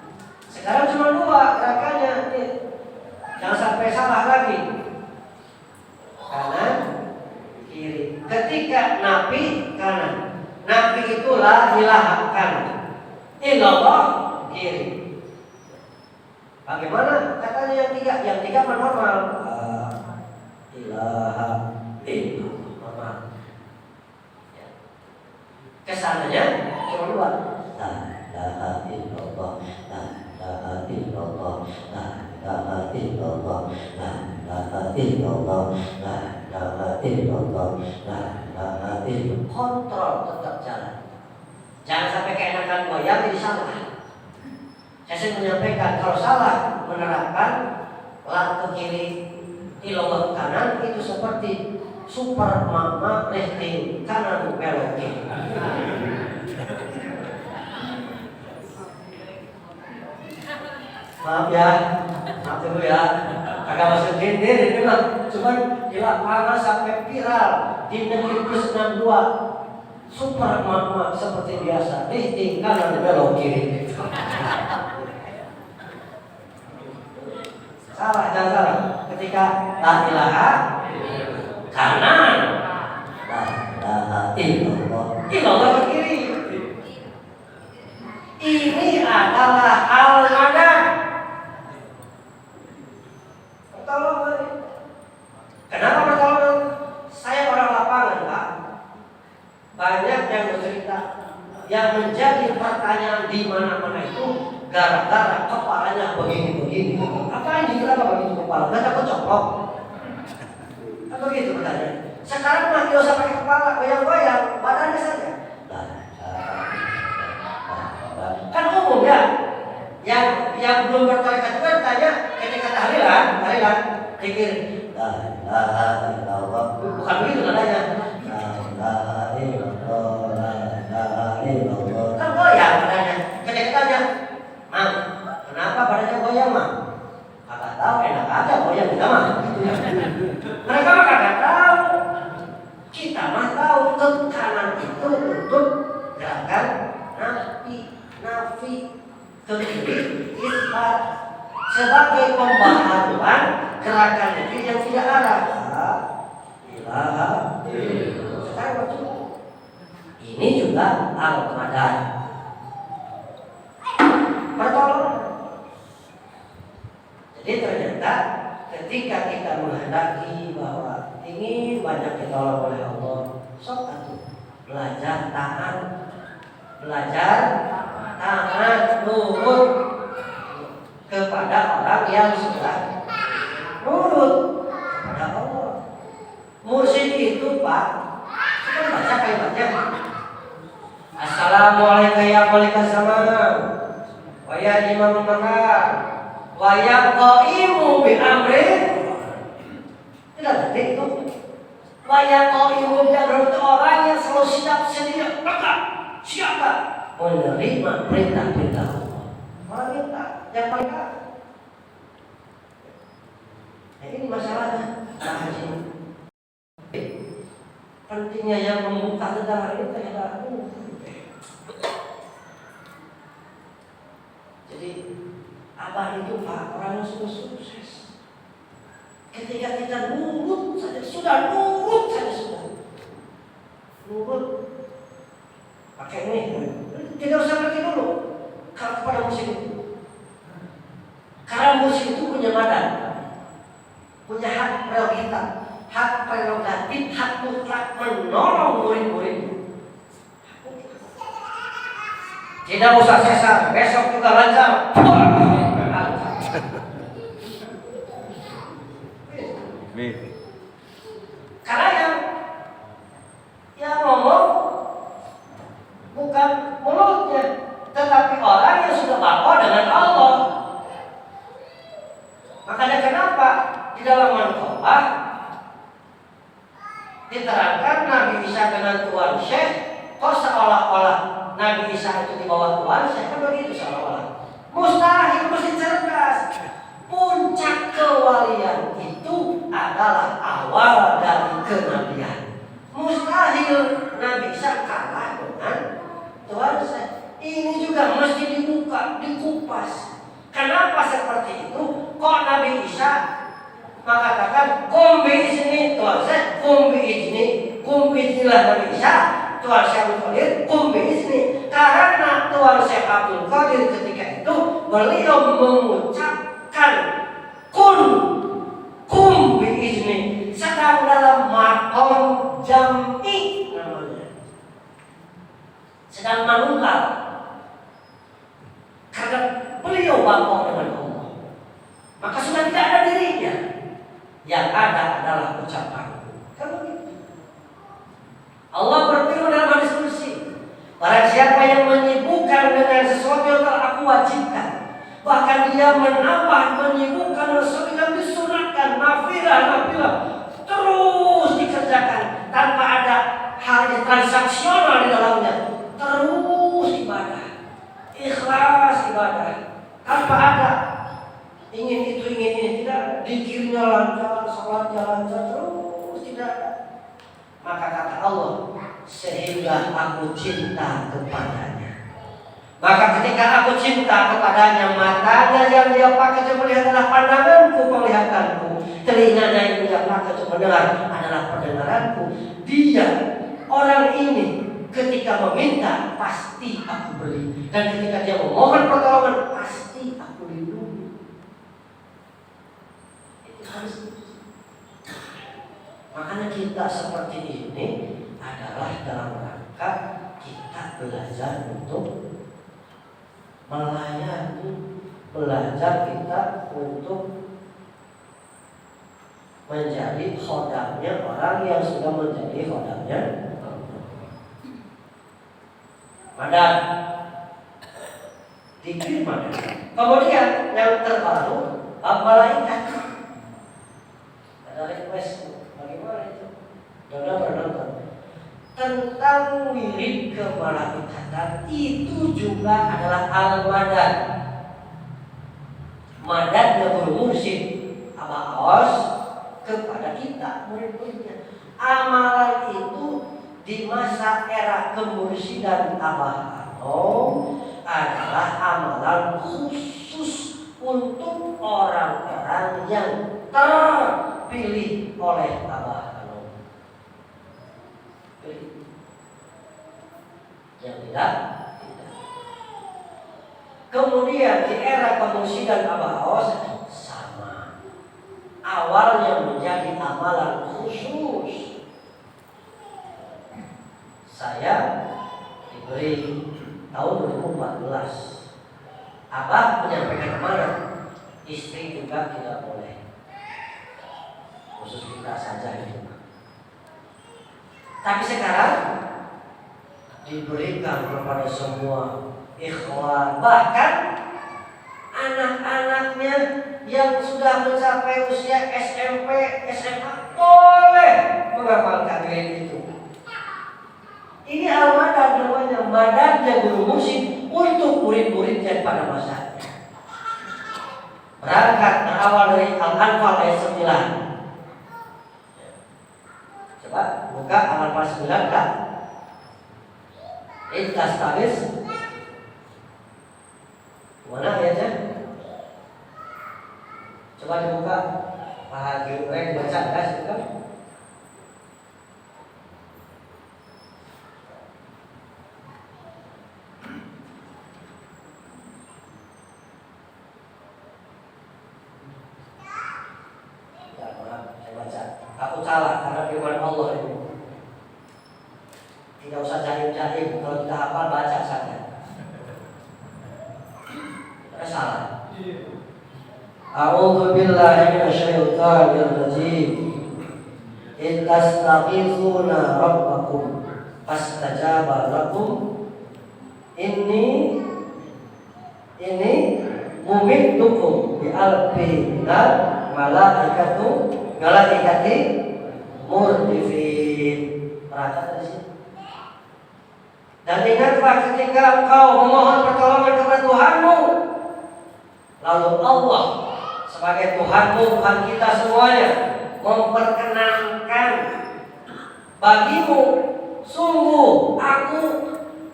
Sekarang cuma dua gerakannya, jangan sampai salah lagi. Kanan, kiri. Ketika napi kanan, napi itu la ilaha kanan, illallah kiri. Bagaimana katanya yang tiga? Yang tiga normal. Ilaha illallah normal. Ya. Kesananya cuma dua. La ilaha illallah, la ilaha illallah, la ilaha illallah, la ilaha illallah, la ilaha illallah, la ilaha illallah. Kontrol tetap jalan. Jangan sampai keenakan goyang jadi salah. Saya sering menyampaikan kalau salah menerapkan la ke kiri, illallah kanan itu seperti super mama lifting kanan belok kiri. Maaf ya, maaf dulu ya. Agak masuk gender memang, cuman di lapangan sampai viral di negeri plus 62. Super mama seperti biasa, lifting kanan belok kiri. Salah, jangan salah. Ketika la ilaha kanan, la ilaha illallah, illallah ke kiri. Ini adalah al-madan. Pertolongan. Kenapa pertolongan? Saya orang lapangan, Pak. Banyak yang bercerita, yang menjadi pertanyaan di mana-mana itu gara-gara kepalanya begini-begini. Apa ini kenapa begitu kepala? Nggak takut coplok? Kan begitu pertanyaan. Sekarang mah tidak usah pakai kepala, goyang-goyang, badannya saja. Kan umum ya. Yang belum bertarikat juga tanya ketika tahlilan, pikir la ilaha illallah. Bukan begitu nadanya. La ilaha illallah, la ilaha illallah. Kan goyang badannya. Ketika tanya, "Mam, kenapa badannya goyang, Mam?" Kagak tahu, enak aja goyang kita mah. Mereka mah kagak tahu. Kita mah tahu ke kanan itu untuk gerakan nafi, ke kiri isbat sebagai pembaharuan gerakan itu yang tidak arah. Ilaha illallah. Sekarang waktu ini juga al-madan. Pertolongan. Jadi ternyata ketika kita menghendaki bahwa ingin banyak ditolong oleh Allah, sok atuh belajar taat, nurut kepada orang yang sudah nurut kepada Allah. Mursyid itu Pak, kita baca kalimatnya. Assalamualaikum ya khaliqas zaman wa ya imam makan wa ya qaimu bi amrin. Tidak ada itu. Wa ya qaimu bi amrin, orang yang selalu siap sedia siapa menerima perintah-perintah Allah. Orang minta yang paling taat. Nah, ini masalahnya. Pentingnya yang membuka tentang hal ini adalah jadi abah itu Pak orang yang sudah sukses. Ketika kita nurut saja sudah. Nurut pakai ini, tidak usah pergi dulu kalau kepada musik itu. Karena musik itu punya badan, punya hak prerogatif, hak mutlak menolong murid-muridnya. Tidak usah sesar, besok juga lancar. Karena yang ngomong bukan mulutnya, tetapi orang yang sudah bapa dengan Allah. Makanya kenapa di dalam manqabah diterangkan Nabi Isa dengan Tuan Syekh, kok seolah-olah Nabi Isa itu di bawah Tuan Syekh, kan begitu seolah-olah. Mustahil, mesti cerdas. Puncak kewalian itu adalah awal dari kenabian. Mustahil Nabi Isa kalah dengan Tuhan saya. Ini juga mesti dibuka, dikupas. Kenapa seperti itu? Kok Nabi Isa mengatakan kumbi sini Tuhan saya, kumbi inilah Nabi Isa, Tuhan saya Abdul Qadir, kumbi sini. Karena Tuhan saya Abdul Qadir ketika itu beliau mengucapkan kumbi ini sedang dalam makom jam'i namanya. Sedang manunggal. yang ada adalah ucapanku. Kan begitu. Allah berfirman dalam hadis kursi, barang siapa yang menyibukkan dengan sesuatu yang telah aku wajibkan, bahkan dia menambah menyibukkan sesuatu yang disunatkan, nafilah, terus dikerjakan tanpa ada hal yang transaksional di dalamnya, terus ibadah, ikhlas ibadah, tanpa ada ingin itu ingin ini, tidak, dikirnya lancar, sholatnya lancar, terus tidak ada. Maka kata Allah, sehingga aku cinta kepadanya. Maka ketika aku cinta kepadanya, matanya yang dia pakai untuk melihat adalah pandanganku, penglihatanku, telinganya yang dia pakai untuk mendengar adalah pendengaranku. Dia, orang ini, ketika meminta pasti aku beri, dan ketika dia memohon pertolongan pasti aku lindungi. Itu harus. Makanya kita seperti ini adalah dalam rangka kita belajar untuk melayani, belajar kita untuk menjadi khodamnya orang yang sudah menjadi khodamnya Madan, dikir Madan. Kemudian yang terbaru malaikat. Ada request, bagaimana itu? Sudah bernonton tentang wirid kemalaikatan, itu juga adalah al-madan. Madannya guru mursyid Abah Aos kepada kita murid-muridnya. Amalan itu di masa era kemursidan Abah Anom adalah amalan khusus untuk orang-orang yang terpilih oleh Abah Anom. Yang tidak. Kemudian di era kemursidan Abah Aos sama. Awalnya menjadi amalan khusus. Saya diberi tahun 2014. Abah menyampaikan kemana? Istri juga tidak boleh. Khusus kita saja itu. Tapi sekarang diberikan kepada semua ikhwan, bahkan anak-anaknya yang sudah mencapai usia SMP, SMA boleh menghafalkan wirid itu. Ini al-madan namanya, madannya guru musik untuk murid-muridnya pada masanya. Berangkat berawal dari Al-Anfal ayat 9. Coba buka Al-Anfal 9 kan? Ikhlas tabis. Mana ayatnya? Coba dibuka. Pak Haji Ureng baca guys, bukan? Ya, maaf, saya baca. Aku salah karena firman Allah ini. Tidak usah jahil-jahil, kalau kita hafal baca saja. Kita salah. A'udzu billahi minasyaitonir rajim. Ittastaghithuna rabbakum fastajaba lakum inni mumiddukum bi alfi minal malaikati murdifin. Perhatikan di sini. Dan ingatlah ketika engkau memohon pertolongan kepada Tuhanmu, lalu Allah sebagai Tuhanmu, Tuhan kita semuanya, memperkenankan bagimu, sungguh aku,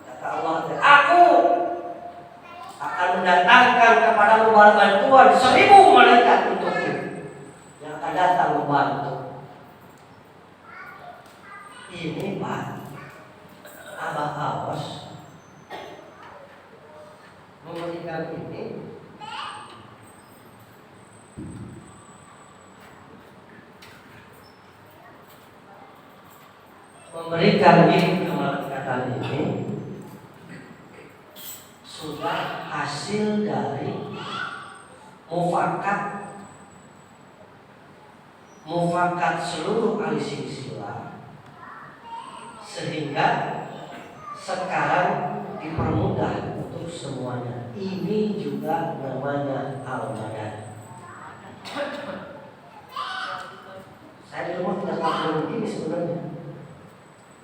kata Allah, aku akan mendatangkan kepadamu bantuan 1000 malaikat untukmu yang akan datang membantu. Ini Pak Abah Aos memberikan ini kemalaikat ini sudah hasil dari mufakat mufakat seluruh ahli silsilah, sehingga sekarang dipermudah untuk semuanya. Ini juga namanya al-madad. Saya di rumah tidak pernah begini sebenarnya.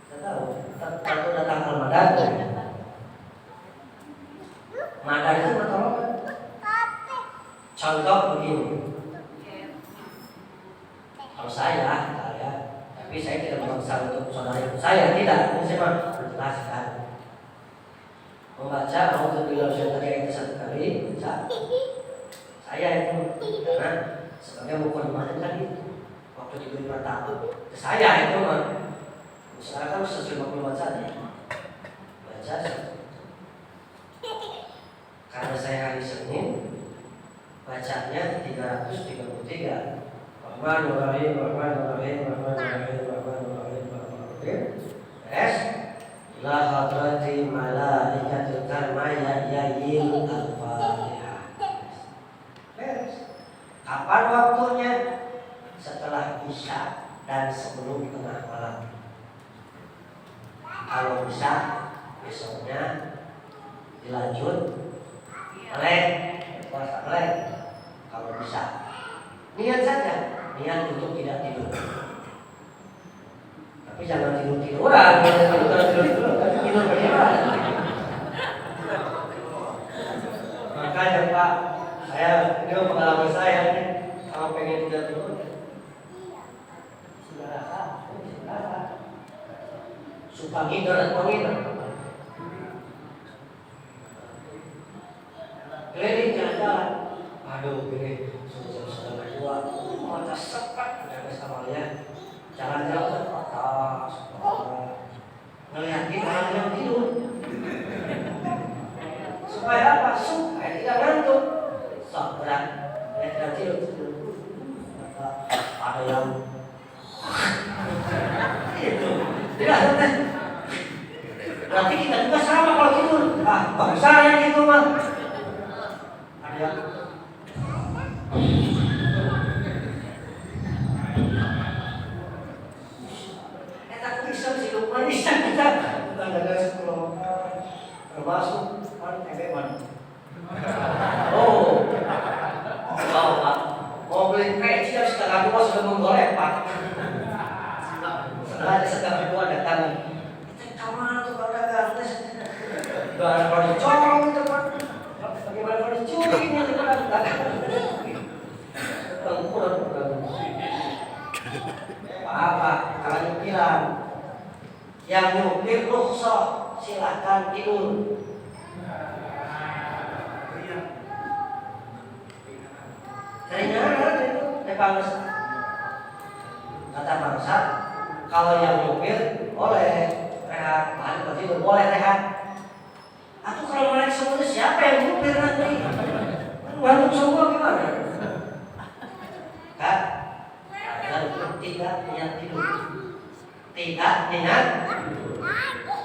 Saya tahu, tentu datang al-madad. Madad itu pertolongan. Contoh begini. Kalau saya, tapi saya tidak memaksa untuk saudara saya, tidak. Ini saya menjelaskan. Membaca Alhamdulillah tadi itu satu kali, baca. Saya itu karena sebagai mukadimah kan itu waktu diberi pertama. Saya itu misalkan 150 bacaan, baca. Karena saya hari Senin, bacanya 333. Rahmanurrahim, Rahmanurrahim, Rahmanurrahim, Rahmanurrahim, Rahmanurrahim. Beres. La hadrati malaikatul karmaya yayil al-fatihah. Beres. Kapan waktunya? Setelah isya dan sebelum tengah malam. Kalau bisa besoknya dilanjut melek, puasa melek. Kalau bisa, niat saja, niat untuk tidak tidur. Tapi jangan tidur-tiduran, tidur bagaimana? Makanya Pak, saya ini pengalaman saya nih, kalau pengen tidak tidur, sudah rasa, suka ngider atau ngider. Keliling jalan-jalan, aduh gini, sudah dua, mata sepak, udah sama lihat, jalan-jalan atas, ngeliatin orang yang tidur, supaya apa? Supaya tidak ngantuk, berat, tidak tidur. Ada yang itu, tidak ada. Berarti kita juga sama kalau tidur. Bangsa yang gitu mah. Ya. Kita bisa sih lupa nih kita ada sekolah termasuk orang teman. Oh, Pak, mau beli peci harus setengah dua sudah menggoreng Pak. Setengah dua datang. Kamar tuh kalau dagang, kalau dicorong itu Pak. Bagaimana kalau dicuri ini apa? Kalau nyupiran, yang nyupir rukhsah silakan tidur. Ternyata itu bangsa. Kata bangsa, kalau yang nyupir boleh rehat, kalau tidur boleh rehat. Aku kalau melek semuanya siapa yang nyupir nanti? Ngantuk semua gimana? Kak, dan tidak niat tidur. Tidak niat,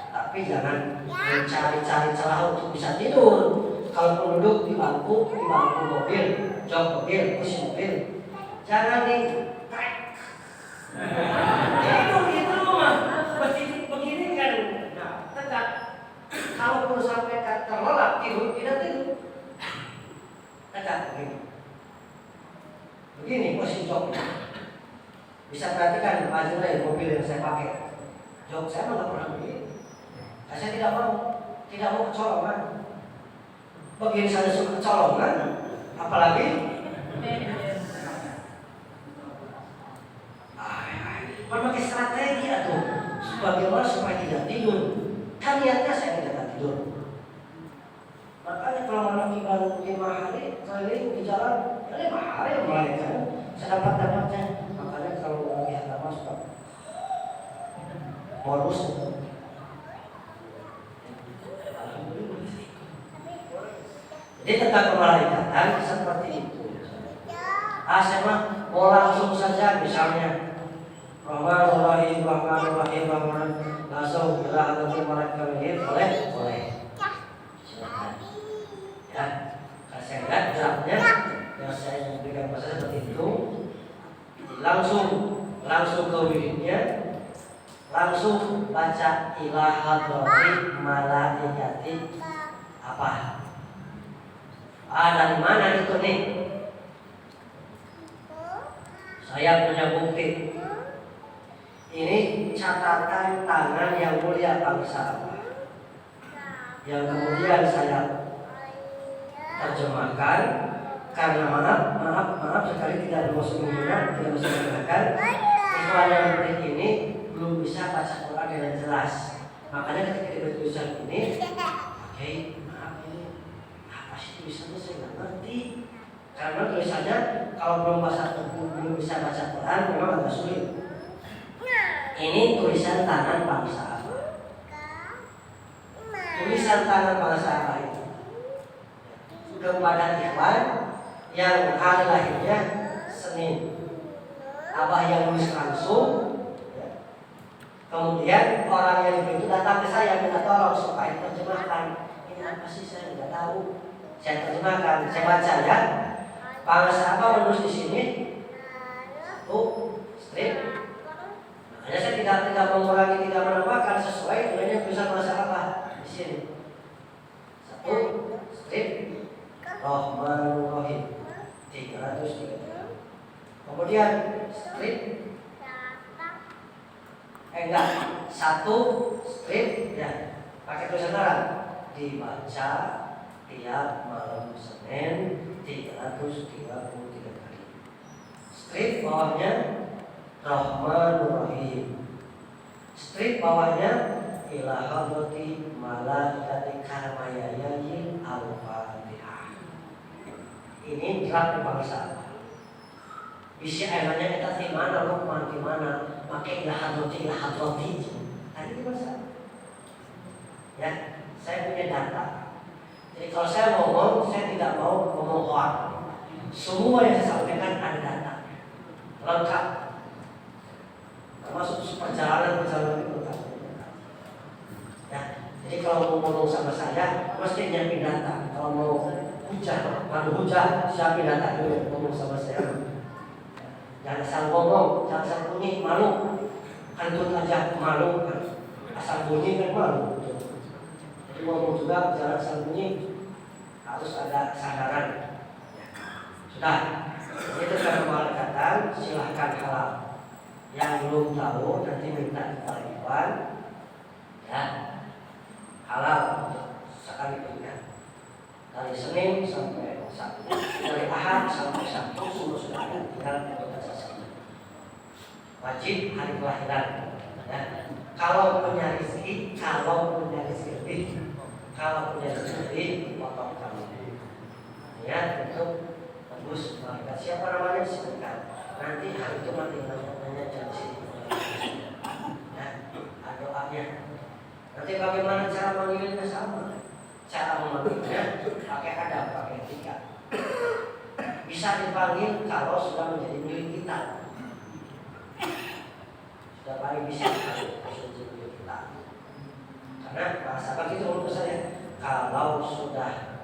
tapi jangan mencari-cari celah untuk bisa tidur. Kalau duduk di bangku mobil, jok mobil, kursi mobil, jangan di tidur itu mah. Begini kan, tegak. Kalau perlu sampai terlelap tidur, tidak tidur. Tegak begini posisi jok. Bisa perhatikan baju mobil yang saya pakai. Jok saya nggak pernah begini. Saya tidak mau kecolongan. Begini saja suka kecolongan, apalagi berbagai strategi atau bagaimana supaya tidak tidur. Kan niatnya saya tidak tidur. Makanya kalau anak ibadah 5 hari keliling di jalan, ya 5 hari melahirkan. Saya dapatnya. Makanya kalau lagi agama suka modus. Jadi tentang kemalaikatan seperti itu. Saya mah mau langsung saja misalnya Rahmanurrahim, Rahmanurrahim, Rahmanurrahim, langsung bila ada malaikat ini boleh? Silakan. Ya, kalau saya lihat draftnya yang saya berikan kepada seperti itu, langsung ke wiridnya, langsung baca ila hadrati malaikati apa? Dari mana itu nih? Saya punya bukti. Ini catatan tangan yang mulia bangsa Allah, yang kemudian saya terjemahkan. Karena maaf sekali tidak bermaksud menghina, tidak bisa menggunakan. Ikhwan yang seperti ini belum bisa baca Quran dengan jelas. Makanya ketika dibaca tulisan ini, oke, maaf ini apa sih tulisannya saya nggak ngerti. Karena tulisannya kalau belum bisa baca Quran memang agak sulit. Ini tulisan tangan bangsa apa? Tulisan tangan bangsa apa itu? Kepada ikhwan yang hari lahirnya Senin, abah yang nulis langsung. Kemudian orang yang itu datang ke saya minta tolong supaya terjemahkan. Ini apa sih, saya tidak tahu. Saya terjemahkan, saya baca ya. Bangsa apa menulis di sini? Satu strip. Makanya saya tidak mengurangi, tidak menambahkan sesuai dengan tulisan bangsa apa di sini. Satu strip. Rahmanur-Rahim 303. Kemudian strip satu strip ya, pakai tulisan Arab dibaca tiap malam Senin 333 kali. Strip bawahnya Rahmanur-Rahim. Strip bawahnya ila hadrati malaikati karmayayil al-Fatihah. Ini draft bangsa. Bisa ayatnya kita di mana, Rahman di mana, pakai ila hadrati. Tadi itu bahasa. Ya, saya punya data. Jadi kalau saya ngomong, saya tidak mau ngomong hoax. Semua yang saya sampaikan ada data lengkap. Termasuk perjalanan itu lengkap. Ya, jadi kalau mau ngomong sama saya, mesti nyiapin data. Kalau mau hujah, siapin data dulu ngomong sama saya. Jangan asal ngomong, jangan asal bunyi, malu. Kantut aja malu, asal bunyi kan malu. Jadi ngomong juga jangan asal bunyi, harus ada kesadaran. Sudah, itu kan kata silahkan halal. Yang belum tahu nanti minta kepada ya, halal sekali punya. Dari Senin sampai Sabtu, dari Ahad sampai Sabtu semua sudah ada, tinggal kita selesai. Wajib hari kelahiran. Ya. Kalau punya rezeki lebih, dipotong kamu. Ya, itu tembus malaikat. Siapa namanya disebutkan. Nanti hari itu namanya janji. Ya, ada doanya. Nanti bagaimana cara manggilnya sama. Cara memanggilnya pakai adab, pakai etika. Bisa dipanggil kalau sudah menjadi milik kita. Sudah paling bisa menjadi milik kita. Karena bahasa begitu menurut saya, kalau sudah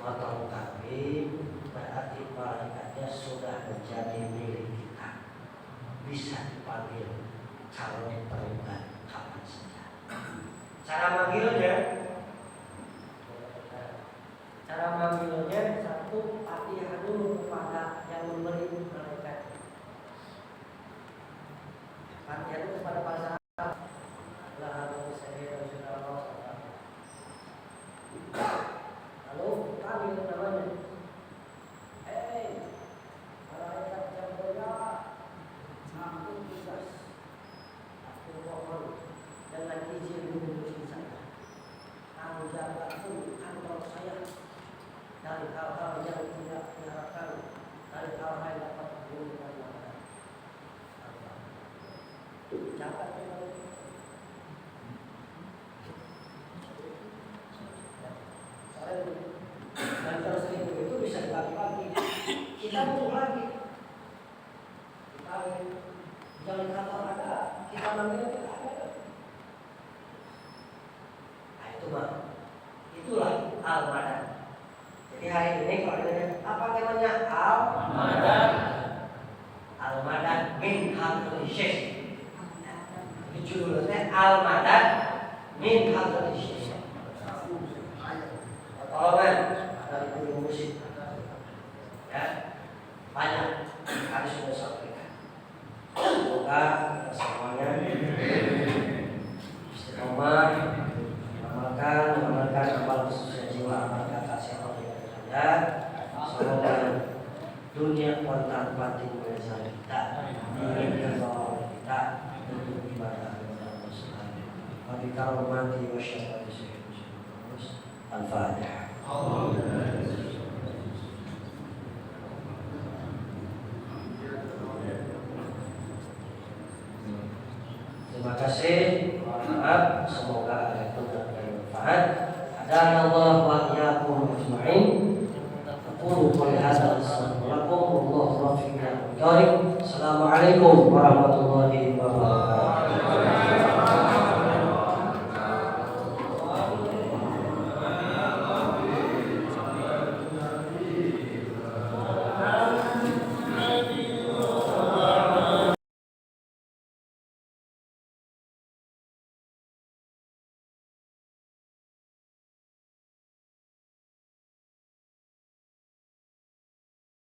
motong kambing berarti malaikatnya sudah menjadi milik kita. Bisa dipanggil kalau diperlukan kapan saja. Cara manggilnya satu, Fatihah dulu kepada yang memberi malaikat. Fatihah dulu kepada para sahabat. Lalu panggil namanya. Malaikat yang mulia, aku tugas, aku mohon dengan izin mengurusi saya. Kamu jaga kantor saya dari hal-hal yang tidak diharapkan, dari hal-hal yang dapat menimbulkan masalah. Jangan dan kalau seribu itu bisa dibagi-bagi. Kita butuh lagi. Kita jalan kantor ada, kita manggil kita ada. Nah itu mah, itulah al-madan. Jadi hari ini kalau ditanya apa temanya al-madan, al-madad min hadratis syekh. Pertolongan dari guru musik. Ya, banyak kali sudah sampaikan. Semoga kita semuanya istiqomah mengamalkan amal khususnya jiwa, amal kata siapa yang ada. Semoga dunia kuantan batin mengejar kita, ingin kebawa kita untuk ibadah kepada Allah Subhanahu. Tapi kalau mati wasyafat Al-Fatihah. Terima kasih. Maaf, semoga ada yang bermanfaat. Adana Allah wa iyyakum ajma'in. Aqulu qouli hadza wa astaghfirullakum wallahu muwaffiq. Assalamualaikum warahmatullahi wabarakatuh.